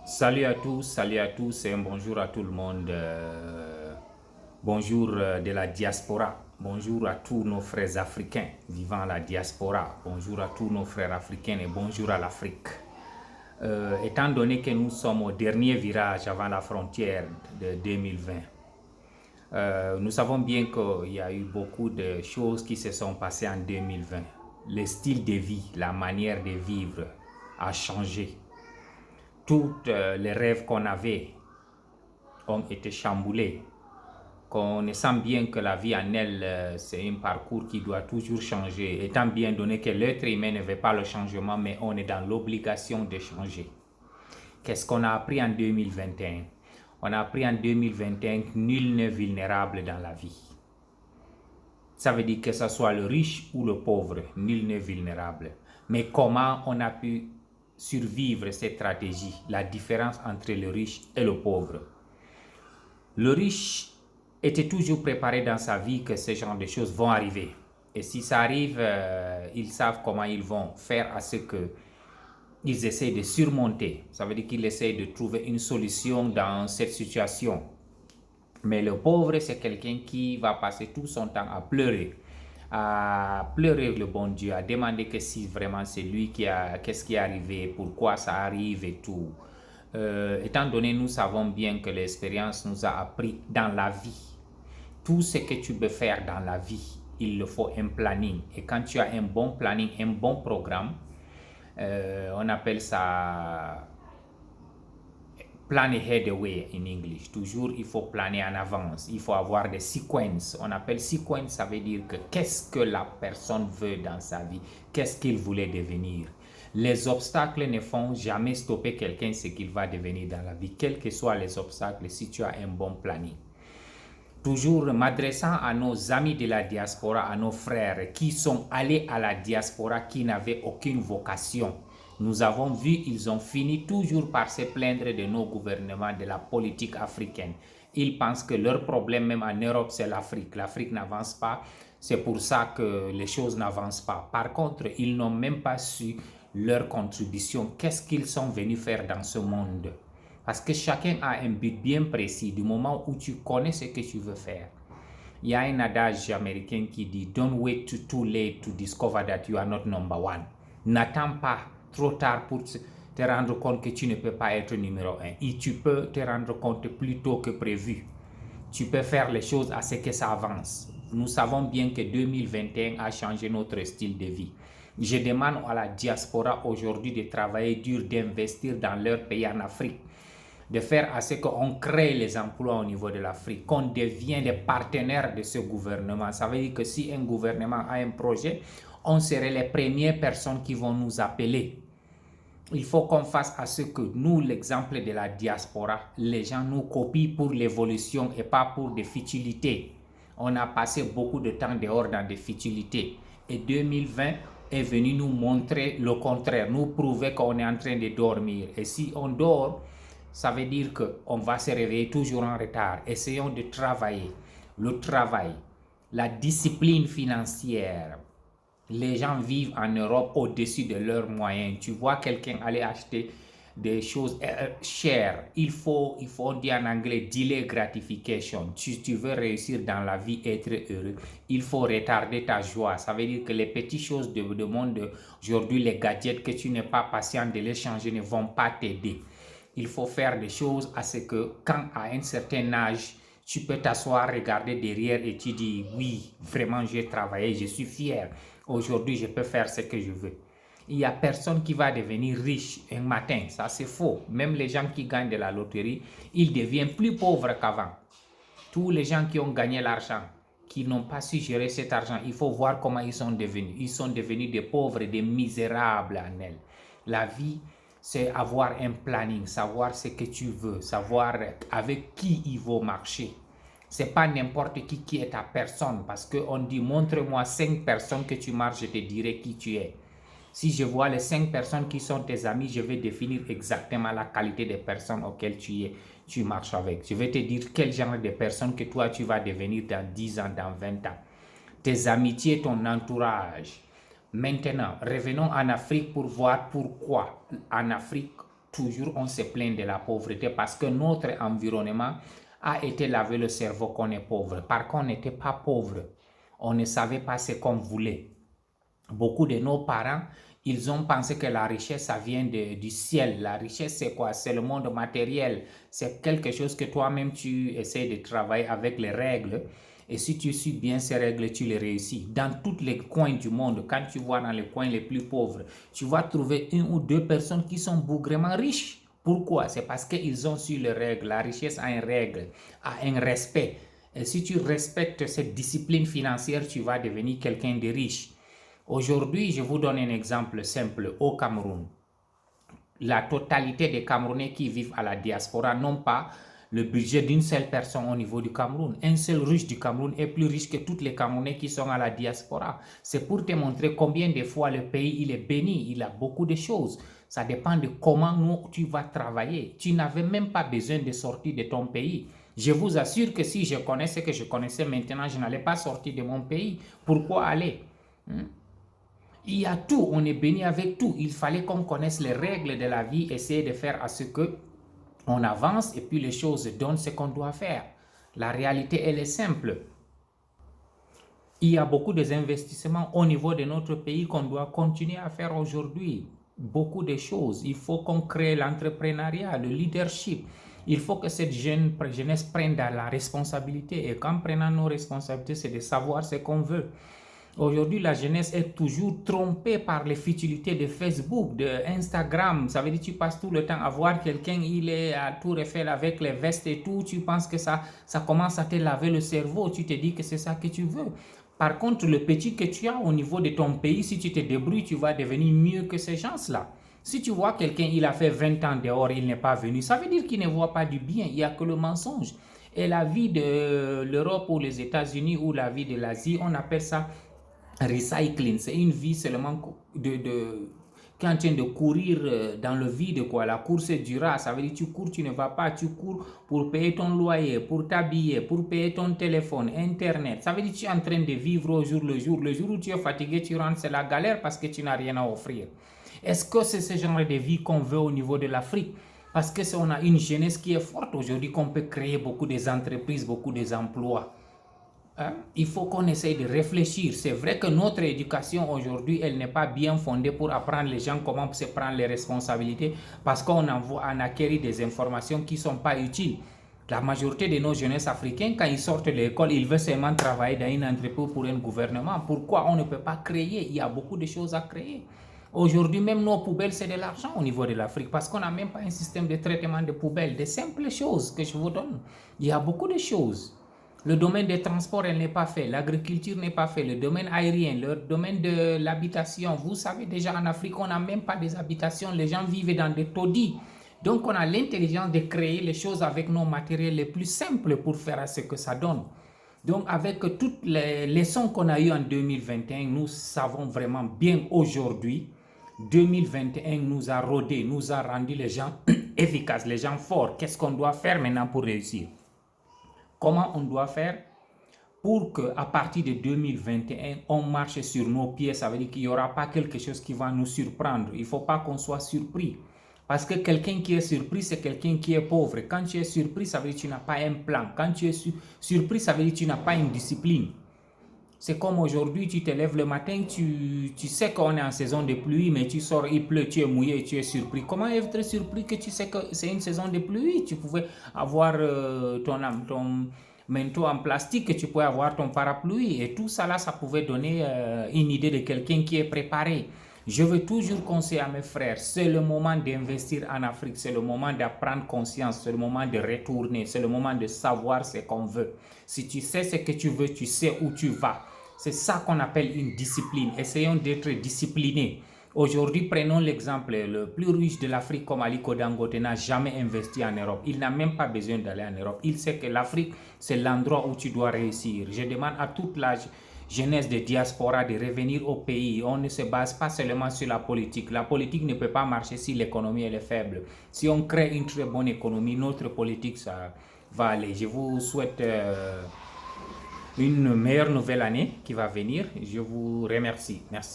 Salut à tous et un bonjour à tout le monde. Bonjour de la diaspora. Bonjour à tous nos frères africains vivant la diaspora. Bonjour à tous nos frères africains et bonjour à l'Afrique. Étant donné que nous sommes au dernier virage avant la frontière de 2020, nous savons bien qu'il y a eu beaucoup de choses qui se sont passées en 2020. Le style de vie, la manière de vivre a changé. Tous les rêves qu'on avait ont été chamboulés. Connaissant bien que la vie en elle, c'est un parcours qui doit toujours changer, étant bien donné que l'être humain ne veut pas le changement, mais on est dans l'obligation de changer. Qu'est-ce qu'on a appris en 2021? On a appris en 2021 que nul n'est vulnérable dans la vie. Ça veut dire que ce soit le riche ou le pauvre, nul n'est vulnérable. Mais comment on a pu survivre cette stratégie, la différence entre le riche et le pauvre? Le riche était toujours préparé dans sa vie que ce genre de choses vont arriver. Et si ça arrive, ils savent comment ils vont faire à ce qu'ils essaient de surmonter. Ça veut dire qu'ils essaient de trouver une solution dans cette situation. Mais le pauvre, c'est quelqu'un qui va passer tout son temps à pleurer le bon Dieu, à demander que si vraiment c'est lui qu'est-ce qui est arrivé, pourquoi ça arrive et tout. Étant donné, nous savons bien que l'expérience nous a appris dans la vie. Tout ce que tu peux faire dans la vie, il le faut un planning. Et quand tu as un bon planning, un bon programme, on appelle ça plan ahead away in English. Toujours, il faut planer en avance. Il faut avoir des sequences. On appelle sequence, ça veut dire que qu'est-ce que la personne veut dans sa vie, qu'est-ce qu'il voulait devenir. Les obstacles ne font jamais stopper quelqu'un ce qu'il va devenir dans la vie, quels que soient les obstacles, si tu as un bon planning. Toujours m'adressant à nos amis de la diaspora, à nos frères qui sont allés à la diaspora, qui n'avaient aucune vocation. Nous avons vu, ils ont fini toujours par se plaindre de nos gouvernements, de la politique africaine. Ils pensent que leur problème, même en Europe, c'est l'Afrique. L'Afrique n'avance pas, c'est pour ça que les choses n'avancent pas. Par contre, ils n'ont même pas su leur contribution. Qu'est-ce qu'ils sont venus faire dans ce monde? Parce que chacun a un but bien précis du moment où tu connais ce que tu veux faire. Il y a un adage américain qui dit « Don't wait too late to discover that you are not number one ». N'attends pas trop tard pour te rendre compte que tu ne peux pas être numéro un. Et tu peux te rendre compte plus tôt que prévu. Tu peux faire les choses à ce que ça avance. Nous savons bien que 2021 a changé notre style de vie. Je demande à la diaspora aujourd'hui de travailler dur, d'investir dans leur pays en Afrique, de faire à ce qu'on crée les emplois au niveau de l'Afrique, qu'on devienne des partenaires de ce gouvernement. Ça veut dire que si un gouvernement a un projet, on serait les premières personnes qui vont nous appeler. Il faut qu'on fasse à ce que nous, l'exemple de la diaspora, les gens nous copient pour l'évolution et pas pour des futilités. On a passé beaucoup de temps dehors dans des futilités. Et 2020 est venu nous montrer le contraire, nous prouver qu'on est en train de dormir. Et si on dort, ça veut dire qu'on va se réveiller toujours en retard. Essayons de travailler. Le travail, la discipline financière. Les gens vivent en Europe au-dessus de leurs moyens. Tu vois quelqu'un aller acheter des choses chères. Il faut, on dit en anglais, delay gratification. Tu veux réussir dans la vie, être heureux, il faut retarder ta joie. Ça veut dire que les petites choses de monde aujourd'hui, les gadgets que tu n'es pas patient de les changer ne vont pas t'aider. Il faut faire des choses à ce que quand à un certain âge, tu peux t'asseoir, regarder derrière et tu dis oui, vraiment j'ai travaillé, je suis fier. Aujourd'hui, je peux faire ce que je veux. Il n'y a personne qui va devenir riche un matin, ça c'est faux. Même les gens qui gagnent de la loterie, ils deviennent plus pauvres qu'avant. Tous les gens qui ont gagné l'argent, qui n'ont pas su gérer cet argent, il faut voir comment ils sont devenus. Ils sont devenus des pauvres, des misérables en elle. La vie, c'est avoir un planning, savoir ce que tu veux, savoir avec qui il faut marcher. C'est pas n'importe qui est ta personne, parce qu'on dit montre-moi 5 personnes que tu marches, je te dirai qui tu es. Si je vois les 5 personnes qui sont tes amis, je vais définir exactement la qualité des personnes auxquelles tu marches avec. Je vais te dire quel genre de personnes que toi tu vas devenir dans 10 ans, dans 20 ans. Tes amitiés, ton entourage. Maintenant, revenons en Afrique pour voir pourquoi en Afrique, toujours on se plaint de la pauvreté parce que notre environnement a été lavé le cerveau qu'on est pauvre. Par contre, on n'était pas pauvre. On ne savait pas ce qu'on voulait. Beaucoup de nos parents, ils ont pensé que la richesse, ça vient du ciel. La richesse, c'est quoi? C'est le monde matériel. C'est quelque chose que toi-même, tu essaies de travailler avec les règles. Et si tu suis bien ces règles, tu les réussis. Dans tous les coins du monde, quand tu vois dans les coins les plus pauvres, tu vas trouver une ou deux personnes qui sont bougrement riches. Pourquoi? C'est parce qu'ils ont su les règles. La richesse a une règle, a un respect. Et si tu respectes cette discipline financière, tu vas devenir quelqu'un de riche. Aujourd'hui, je vous donne un exemple simple. Au Cameroun, la totalité des Camerounais qui vivent à la diaspora n'ont pas le budget d'une seule personne au niveau du Cameroun. Un seul riche du Cameroun est plus riche que tous les Camerounais qui sont à la diaspora. C'est pour te montrer combien de fois le pays il est béni, il a beaucoup de choses. Ça dépend de comment tu vas travailler. Tu n'avais même pas besoin de sortir de ton pays. Je vous assure que si je connaissais ce que je connaissais maintenant, je n'allais pas sortir de mon pays. Pourquoi aller? Il y a tout, on est béni avec tout. Il fallait qu'on connaisse les règles de la vie, essayer de faire à ce que on avance et puis les choses donnent ce qu'on doit faire. La réalité, elle est simple. Il y a beaucoup d'investissements au niveau de notre pays qu'on doit continuer à faire aujourd'hui. Beaucoup de choses. Il faut qu'on crée l'entrepreneuriat, le leadership. Il faut que cette jeunesse prenne la responsabilité. Et qu'en prenant nos responsabilités, c'est de savoir ce qu'on veut. Aujourd'hui, la jeunesse est toujours trompée par les futilités de Facebook, de Instagram. Ça veut dire que tu passes tout le temps à voir quelqu'un, il est à Tour Eiffel avec les vestes et tout. Tu penses que ça commence à te laver le cerveau. Tu te dis que c'est ça que tu veux. Par contre, le petit que tu as au niveau de ton pays, si tu te débrouilles, tu vas devenir mieux que ces gens-là. Si tu vois quelqu'un, il a fait 20 ans dehors, il n'est pas venu, ça veut dire qu'il ne voit pas du bien. Il n'y a que le mensonge. Et la vie de l'Europe ou les États-Unis ou la vie de l'Asie, on appelle ça recycling. C'est une vie seulement qui est en train de courir dans le vide, quoi. La course est dure, ça veut dire tu cours, tu ne vas pas, tu cours pour payer ton loyer, pour t'habiller, pour payer ton téléphone, internet. Ça veut dire tu es en train de vivre au jour le jour. Le jour où tu es fatigué, tu rentres, c'est la galère parce que tu n'as rien à offrir. Est-ce que c'est ce genre de vie qu'on veut au niveau de l'Afrique? Parce que on a une jeunesse qui est forte aujourd'hui, qu'on peut créer beaucoup d'entreprises, beaucoup d'emplois. Il faut qu'on essaye de réfléchir. C'est vrai que notre éducation aujourd'hui, elle n'est pas bien fondée pour apprendre les gens comment se prendre les responsabilités parce qu'on acquérit des informations qui ne sont pas utiles. La majorité de nos jeunesses africains, quand ils sortent de l'école, ils veulent seulement travailler dans une entreprise pour un gouvernement. Pourquoi on ne peut pas créer? Il y a beaucoup de choses à créer. Aujourd'hui, même nos poubelles, c'est de l'argent au niveau de l'Afrique parce qu'on n'a même pas un système de traitement de poubelles. Des simples choses que je vous donne. Il y a beaucoup de choses. Le domaine des transports, elle n'est pas fait. L'agriculture n'est pas fait. Le domaine aérien, le domaine de l'habitation. Vous savez déjà, en Afrique, on n'a même pas des habitations. Les gens vivent dans des taudis. Donc, on a l'intelligence de créer les choses avec nos matériels les plus simples pour faire ce que ça donne. Donc, avec toutes les leçons qu'on a eues en 2021, nous savons vraiment bien aujourd'hui, 2021 nous a rodé, nous a rendu les gens efficaces, les gens forts. Qu'est-ce qu'on doit faire maintenant pour réussir? Comment on doit faire pour qu'à partir de 2021, on marche sur nos pieds? Ça veut dire qu'il n'y aura pas quelque chose qui va nous surprendre. Il ne faut pas qu'on soit surpris. Parce que quelqu'un qui est surpris, c'est quelqu'un qui est pauvre. Quand tu es surpris, ça veut dire que tu n'as pas un plan. Quand tu es surpris, ça veut dire que tu n'as pas une discipline. C'est comme aujourd'hui, tu te lèves le matin, tu sais qu'on est en saison de pluie, mais tu sors, il pleut, tu es mouillé et tu es surpris. Comment être surpris que tu sais que c'est une saison de pluie? Tu pouvais avoir ton manteau en plastique, tu pouvais avoir ton parapluie et tout ça là, ça pouvait donner une idée de quelqu'un qui est préparé. Je veux toujours conseiller à mes frères, c'est le moment d'investir en Afrique, c'est le moment d'apprendre conscience, c'est le moment de retourner, c'est le moment de savoir ce qu'on veut. Si tu sais ce que tu veux, tu sais où tu vas. C'est ça qu'on appelle une discipline. Essayons d'être disciplinés. Aujourd'hui, prenons l'exemple, le plus riche de l'Afrique comme Aliko Dangote n'a jamais investi en Europe. Il n'a même pas besoin d'aller en Europe. Il sait que l'Afrique, c'est l'endroit où tu dois réussir. Je demande à toute la jeunesse de diaspora de revenir au pays. On ne se base pas seulement sur la politique. La politique ne peut pas marcher si l'économie est faible. Si on crée une très bonne économie, notre politique, ça va aller. Je vous souhaite une meilleure nouvelle année qui va venir. Je vous remercie. Merci.